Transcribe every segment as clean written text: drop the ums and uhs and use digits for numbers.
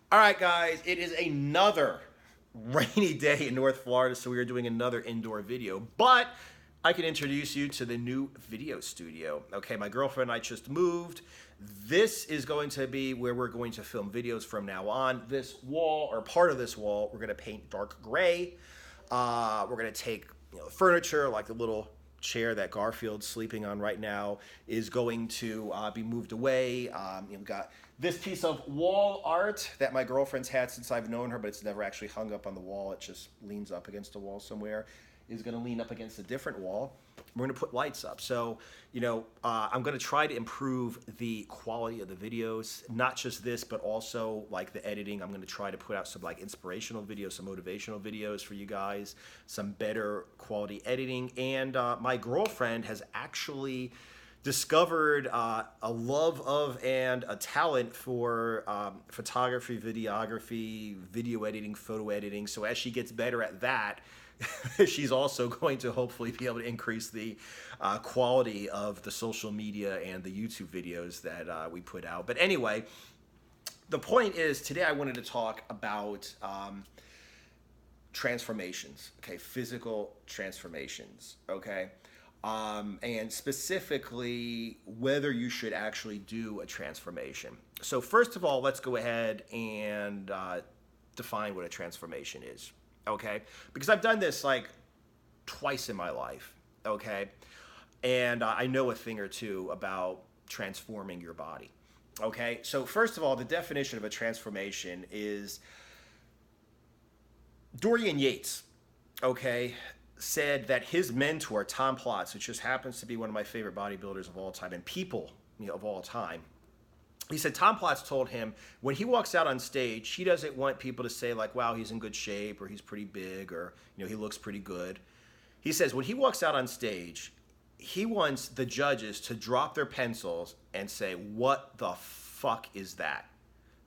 All right, guys, it is another rainy day in North Florida, so we are doing another indoor video. But I can introduce you to the new video studio. Okay, my girlfriend and I just moved. This is going to be where we're going to film videos from now on. This wall, or part of this wall, we're going to paint dark gray. We're going to take furniture, like the little chair that Garfield's sleeping on right now, is going to be moved away. We've got this piece of wall art that my girlfriend's had since I've known her, but it's never actually hung up on the wall. It just leans up against a wall somewhere. Is going to lean up against a different wall. We're going to put lights up. So, I'm going to try to improve the quality of the videos, not just this, but also like the editing. I'm going to try to put out some like inspirational videos, some motivational videos for you guys, some better quality editing. And my girlfriend has actually discovered a love of and a talent for photography, videography, video editing, photo editing. So as she gets better at that, she's also going to hopefully be able to increase the quality of the social media and the YouTube videos that we put out. But anyway, the point is today I wanted to talk about transformations, okay, physical transformations, okay, and specifically whether you should actually do a transformation. So first of all, let's go ahead and define what a transformation is. Okay, because I've done this like twice in my life, okay, and I know a thing or two about transforming your body. Okay, so first of all, the definition of a transformation is Dorian Yates, okay, said that his mentor, Tom Plotz, which just happens to be one of my favorite bodybuilders of all time and people of all time, he said Tom Plotz told him when he walks out on stage, he doesn't want people to say like, wow, he's in good shape or he's pretty big or, he looks pretty good. He says when he walks out on stage, he wants the judges to drop their pencils and say, what the fuck is that?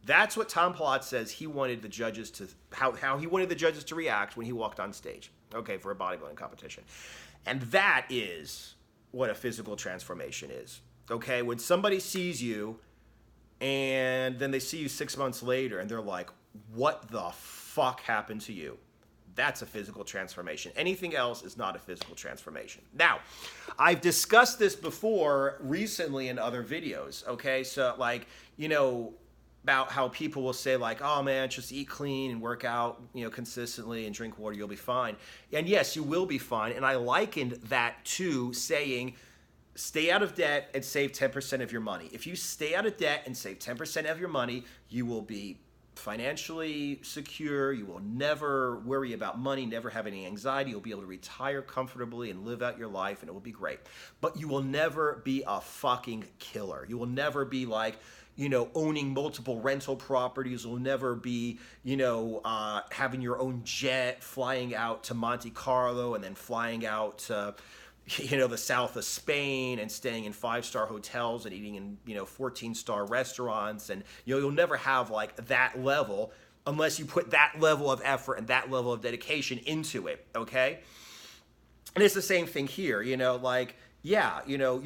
That's what Tom Plotz says he wanted the judges to, how he wanted the judges to react when he walked on stage, okay, for a bodybuilding competition. And that is what a physical transformation is, okay? When somebody sees you, and then they see you 6 months later and they're like, what the fuck happened to you? That's a physical transformation. Anything else is not a physical transformation. Now, I've discussed this before recently in other videos, okay? So like, about how people will say like, oh man, just eat clean and work out, consistently and drink water, you'll be fine. And yes, you will be fine. And I likened that to saying, stay out of debt and save 10% of your money. If you stay out of debt and save 10% of your money, you will be financially secure. You will never worry about money, never have any anxiety. You'll be able to retire comfortably and live out your life, and it will be great. But you will never be a fucking killer. You will never be like, owning multiple rental properties. You'll never be, having your own jet, flying out to Monte Carlo and then flying out to the south of Spain and staying in 5-star hotels and eating in, 14-star restaurants. And, you'll never have like that level unless you put that level of effort and that level of dedication into it. Okay. And it's the same thing here, you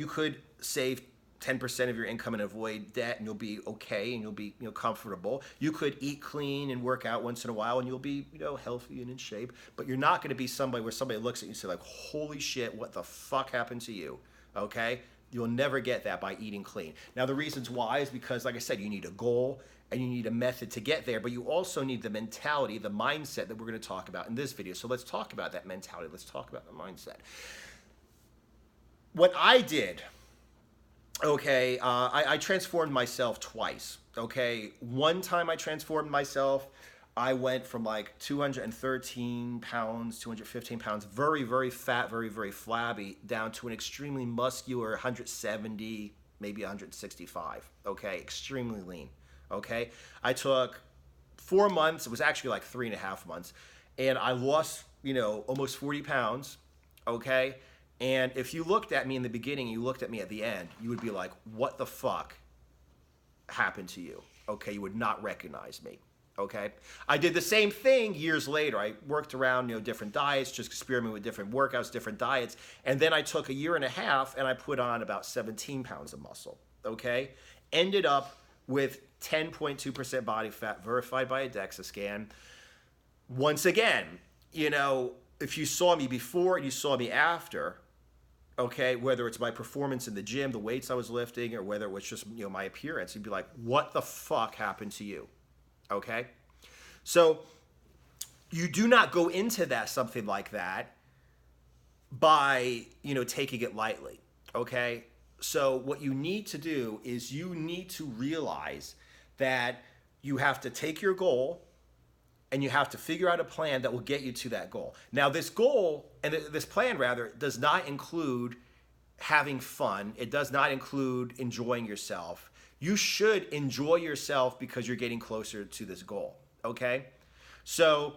could save 10% of your income and avoid debt and you'll be okay and you'll be comfortable. You could eat clean and work out once in a while and you'll be healthy and in shape, but you're not going to be somebody where somebody looks at you and say like, holy shit, what the fuck happened to you? Okay, you'll never get that by eating clean. Now the reasons why is because, like I said, you need a goal and you need a method to get there, but you also need the mentality, the mindset that we're going to talk about in this video. So let's talk about that mentality. Let's talk about the mindset. What I did, okay, I transformed myself twice, okay? One time I transformed myself, I went from like 213 pounds, 215 pounds, very, very fat, very, very flabby, down to an extremely muscular 170, maybe 165, okay? Extremely lean, okay? I took 4 months, it was actually like 3.5 months, and I lost, almost 40 pounds, okay? And if you looked at me in the beginning, you looked at me at the end, you would be like, what the fuck happened to you? Okay, you would not recognize me. Okay, I did the same thing years later. I worked around, different diets, just experimented with different workouts, different diets. And then I took a year and a half and I put on about 17 pounds of muscle. Okay, ended up with 10.2% body fat verified by a DEXA scan. Once again, you know, if you saw me before and you saw me after, okay, whether it's my performance in the gym, the weights I was lifting, or whether it was just, you know, my appearance, you'd be like, what the fuck happened to you? Okay? So you do not go into that, something like that, by, you know, taking it lightly. Okay? So what you need to do is you need to realize that you have to take your goal and you have to figure out a plan that will get you to that goal. Now, this goal, and this plan rather, does not include having fun. It does not include enjoying yourself. You should enjoy yourself because you're getting closer to this goal, okay? So,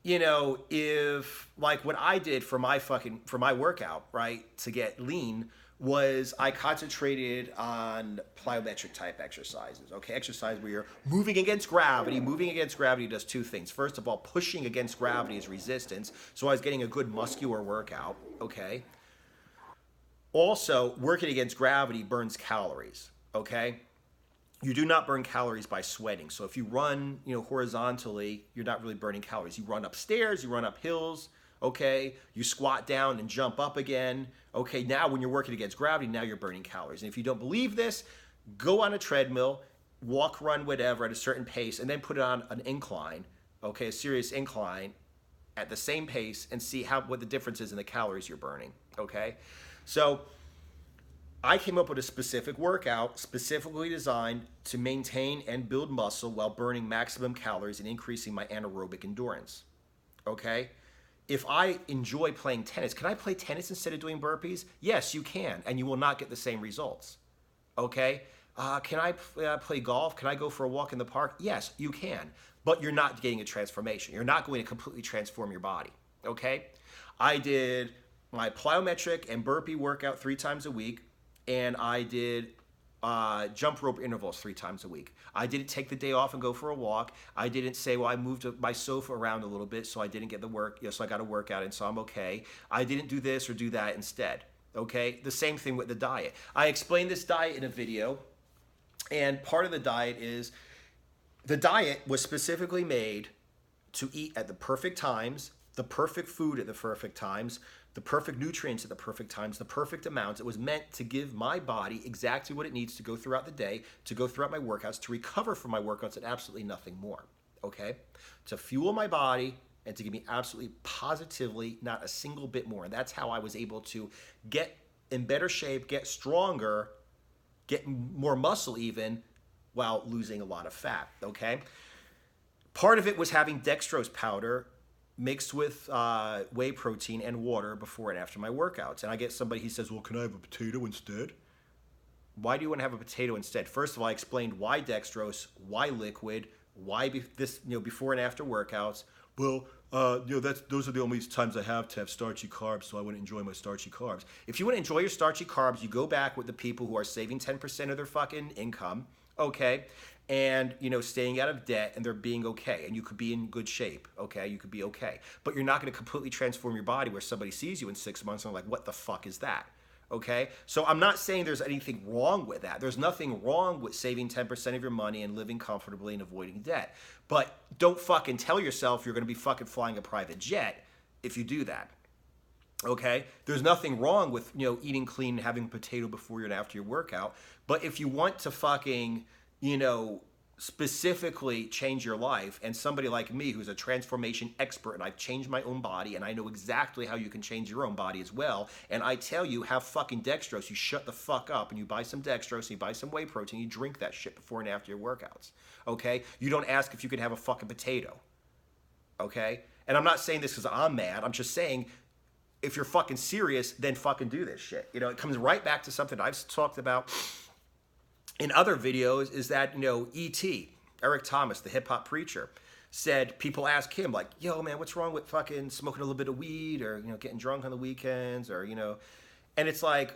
you know, if, like what I did for my workout, right, to get lean, was I concentrated on plyometric type exercises, okay? Exercise where you're moving against gravity. Moving against gravity does two things. First of all, pushing against gravity is resistance. So I was getting a good muscular workout, okay? Also, working against gravity burns calories, okay? You do not burn calories by sweating. So if you run, you know, horizontally, you're not really burning calories. You run upstairs, you run up hills, okay? You squat down and jump up again. Okay, now when you're working against gravity, now you're burning calories. And if you don't believe this, go on a treadmill, walk, run, whatever, at a certain pace, and then put it on an incline, okay, a serious incline at the same pace, and see what the difference is in the calories you're burning, okay? So I came up with a specific workout specifically designed to maintain and build muscle while burning maximum calories and increasing my anaerobic endurance, okay? If I enjoy playing tennis, can I play tennis instead of doing burpees? Yes, you can, and you will not get the same results, okay? Can I play golf? Can I go for a walk in the park? Yes, you can, but you're not getting a transformation. You're not going to completely transform your body, okay? I did my plyometric and burpee workout 3 times a week, and I did jump rope intervals 3 times a week. I didn't take the day off and go for a walk. I didn't say, well, I moved my sofa around a little bit, so I didn't get the work, so I got a workout in, so I'm okay. I didn't do this or do that instead, okay? The same thing with the diet. I explained this diet in a video, and part of the diet is, the diet was specifically made to eat at the perfect times, the perfect food at the perfect times, the perfect nutrients at the perfect times, the perfect amounts. It was meant to give my body exactly what it needs to go throughout the day, to go throughout my workouts, to recover from my workouts, and absolutely nothing more, okay? To fuel my body and to give me absolutely positively not a single bit more. And that's how I was able to get in better shape, get stronger, get more muscle even, while losing a lot of fat, okay? Part of it was having dextrose powder mixed with whey protein and water before and after my workouts. And I get somebody, he says, well, can I have a potato instead? Why do you want to have a potato instead? First of all, I explained why dextrose, why liquid, why this, you know, before and after workouts. Well, you know, those are the only times I have to have starchy carbs, so I want to enjoy my starchy carbs. If you want to enjoy your starchy carbs, you go back with the people who are saving 10% of their fucking income, okay, and, you know, staying out of debt, and they're being okay, and you could be in good shape, okay, you could be okay. But you're not going to completely transform your body where somebody sees you in 6 months and they're like, what the fuck is that? Okay, so I'm not saying there's anything wrong with that. There's nothing wrong with saving 10% of your money and living comfortably and avoiding debt. But don't fucking tell yourself you're going to be fucking flying a private jet if you do that. Okay, there's nothing wrong with, you know, eating clean and having a potato before and after your workout. But if you want to fucking, you know, specifically change your life, and somebody like me who's a transformation expert, and I've changed my own body, and I know exactly how you can change your own body as well, and I tell you, have fucking dextrose. You shut the fuck up and you buy some dextrose and you buy some whey protein, you drink that shit before and after your workouts, okay? You don't ask if you could have a fucking potato, okay? And I'm not saying this because I'm mad. I'm just saying, if you're fucking serious, then fucking do this shit. You know, it comes right back to something I've talked about in other videos, is that, you know, E.T., Eric Thomas, the hip hop preacher, said, people ask him, like, yo, man, what's wrong with fucking smoking a little bit of weed, or, you know, getting drunk on the weekends, or, you know, and it's like,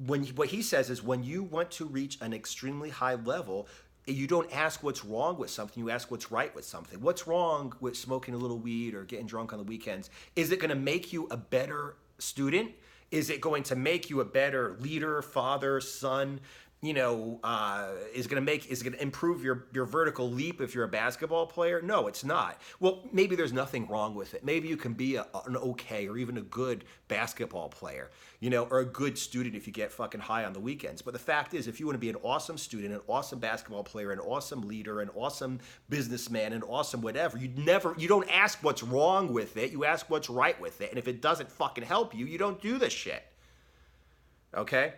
what he says is, when you want to reach an extremely high level, you don't ask what's wrong with something, you ask what's right with something. What's wrong with smoking a little weed or getting drunk on the weekends? Is it going to make you a better student? Is it going to make you a better leader, father, son? is going to improve your vertical leap if you're a basketball player? No, it's not. Well, maybe there's nothing wrong with it. Maybe you can be an okay or even a good basketball player, or a good student if you get fucking high on the weekends. But the fact is, if you want to be an awesome student, an awesome basketball player, an awesome leader, an awesome businessman, an awesome whatever, you don't ask what's wrong with it. You ask what's right with it. And if it doesn't fucking help you, you don't do the shit. Okay?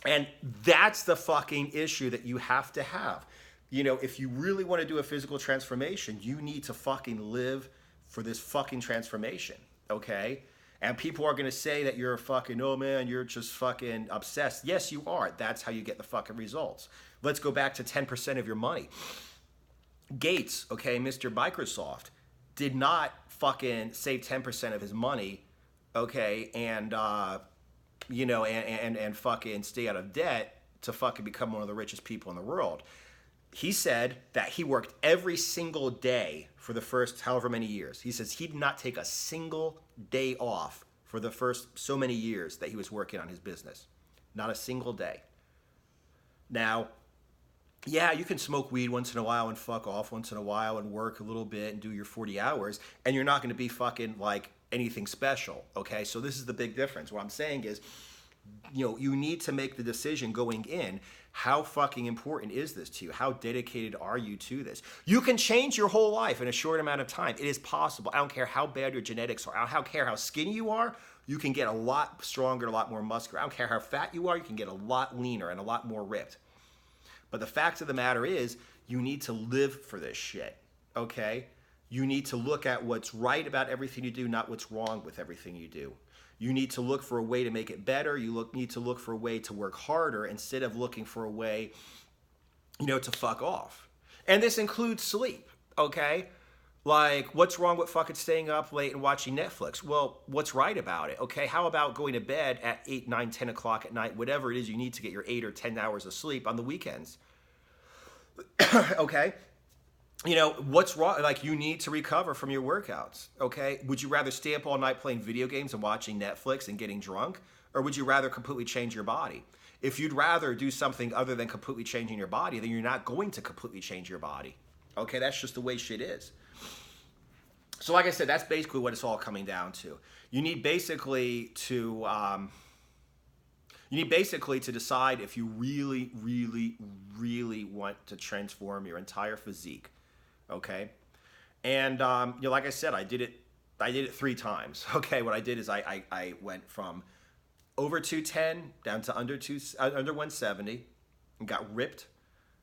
And that's the fucking issue that you have to have. If you really want to do a physical transformation, you need to fucking live for this fucking transformation, okay? And people are going to say that you're fucking, oh man, you're just fucking obsessed. Yes, you are. That's how you get the fucking results. Let's go back to 10% of your money. Gates, okay, Mr. Microsoft, did not fucking save 10% of his money, okay, and fucking stay out of debt to fucking become one of the richest people in the world. He said that he worked every single day for the first however many years. He says he did not take a single day off for the first so many years that he was working on his business. Not a single day. Now, yeah, you can smoke weed once in a while and fuck off once in a while and work a little bit and do your 40 hours, and you're not going to be fucking like anything special, okay? So this is the big difference. What I'm saying is, you need to make the decision going in. How fucking important is this to you? How dedicated are you to this? You can change your whole life in a short amount of time. It is possible. I don't care how bad your genetics are. I don't care how skinny you are. You can get a lot stronger, a lot more muscular. I don't care how fat you are. You can get a lot leaner and a lot more ripped. But the fact of the matter is, you need to live for this shit, okay? You need to look at what's right about everything you do, not what's wrong with everything you do. You need to look for a way to make it better. You need to look for a way to work harder instead of looking for a way, to fuck off. And this includes sleep, okay? Like, what's wrong with fucking staying up late and watching Netflix? Well, what's right about it, okay? How about going to bed at 8, 9, 10 o'clock at night, whatever it is you need to get your 8 or 10 hours of sleep on the weekends? Okay? What's wrong? Like, you need to recover from your workouts, okay? Would you rather stay up all night playing video games and watching Netflix and getting drunk? Or would you rather completely change your body? If you'd rather do something other than completely changing your body, then you're not going to completely change your body. Okay, that's just the way shit is. So like I said, that's basically what it's all coming down to. You need basically to decide if you really, really, really want to transform your entire physique. Okay, and like I said, I did it 3 times. Okay, what I did is I went from over 210 down to under 170 and got ripped.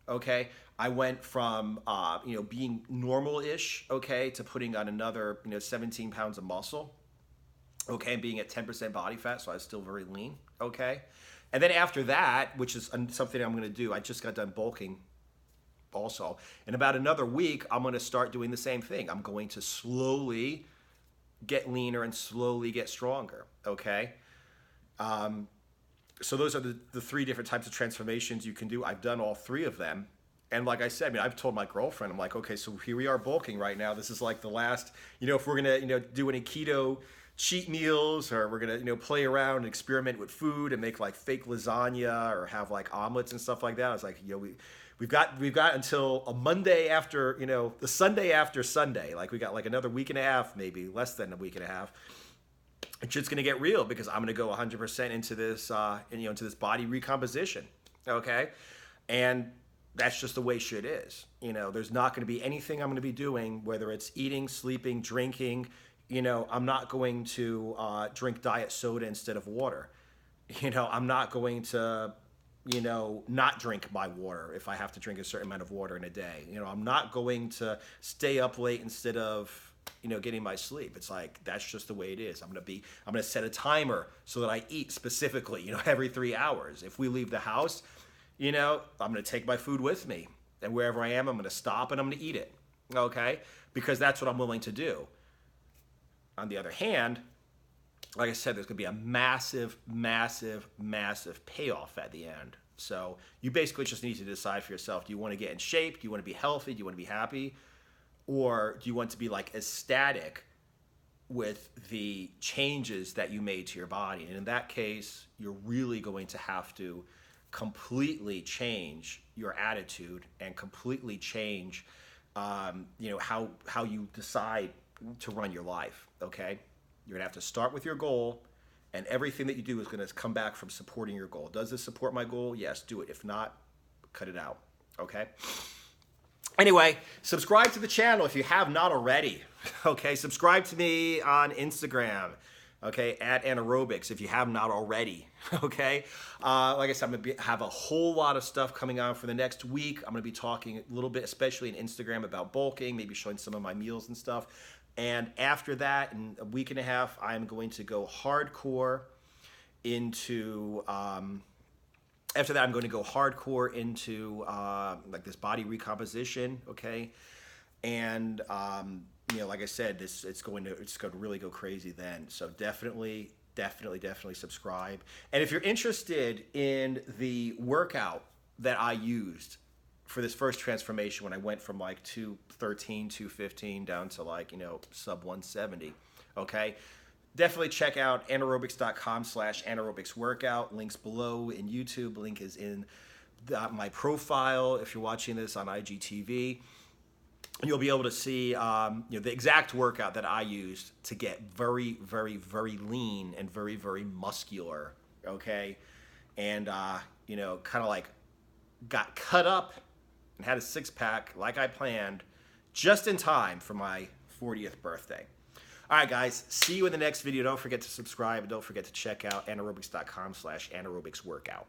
Okay, I went from being normal-ish, okay, to putting on another 17 pounds of muscle. Okay, and being at 10% body fat, so I was still very lean. Okay, and then after that, which is something I'm going to do, I just got done bulking. Also, in about another week, I'm going to start doing the same thing. I'm going to slowly get leaner and slowly get stronger, okay? So those are the 3 different types of transformations you can do. I've done all 3 of them. And like I said, I've told my girlfriend, I'm like, okay, so here we are bulking right now. This is like the last, if we're going to, do any keto cheat meals, or we're going to, play around and experiment with food and make like fake lasagna or have like omelets and stuff like that. I was like, We've got until a Monday after, the Sunday after Sunday. Like, we got like another week and a half, maybe less than a week and a half. And shit's gonna get real because I'm gonna go 100% into this, into this body recomposition. Okay, and that's just the way shit is. There's not gonna be anything I'm gonna be doing, whether it's eating, sleeping, drinking. I'm not going to drink diet soda instead of water. I'm not going to not drink my water if I have to drink a certain amount of water in a day. I'm not going to stay up late instead of, getting my sleep. It's like, that's just the way it is. I'm going to set a timer so that I eat specifically, every 3 hours. If we leave the house, I'm going to take my food with me. And wherever I am, I'm going to stop and I'm going to eat it. Okay? Because that's what I'm willing to do. On the other hand, like I said, there's going to be a massive, massive, massive payoff at the end. So you basically just need to decide for yourself, do you want to get in shape? Do you want to be healthy? Do you want to be happy? Or do you want to be like ecstatic with the changes that you made to your body? And in that case, you're really going to have to completely change your attitude and completely change, how you decide to run your life. Okay, you're gonna have to start with your goal, and everything that you do is gonna come back from supporting your goal. Does this support my goal? Yes, do it. If not, cut it out. Okay. Anyway, subscribe to the channel if you have not already. Okay, subscribe to me on Instagram. Okay, at Anaerobics if you have not already. Okay, like I said, I'm gonna have a whole lot of stuff coming on for the next week. I'm gonna be talking a little bit, especially in Instagram, about bulking, maybe showing some of my meals and stuff. And after that, in a week and a half, I'm going to go hardcore into. After that, I'm going to go hardcore into like this body recomposition, okay? And like I said, it's going to really go crazy then. So definitely subscribe. And if you're interested in the workout that I used for this first transformation, when I went from like 213, 215 down to like sub 170, okay? Definitely check out anaerobics.com/anaerobics workout. Links below in YouTube. Link is in my profile if you're watching this on IGTV. You'll be able to see the exact workout that I used to get very, very, very lean and very, very muscular. Okay, and kind of like got cut up and had a six-pack like I planned, just in time for my 40th birthday. All right, guys, see you in the next video. Don't forget to subscribe, and don't forget to check out anaerobics.com/anaerobics workout.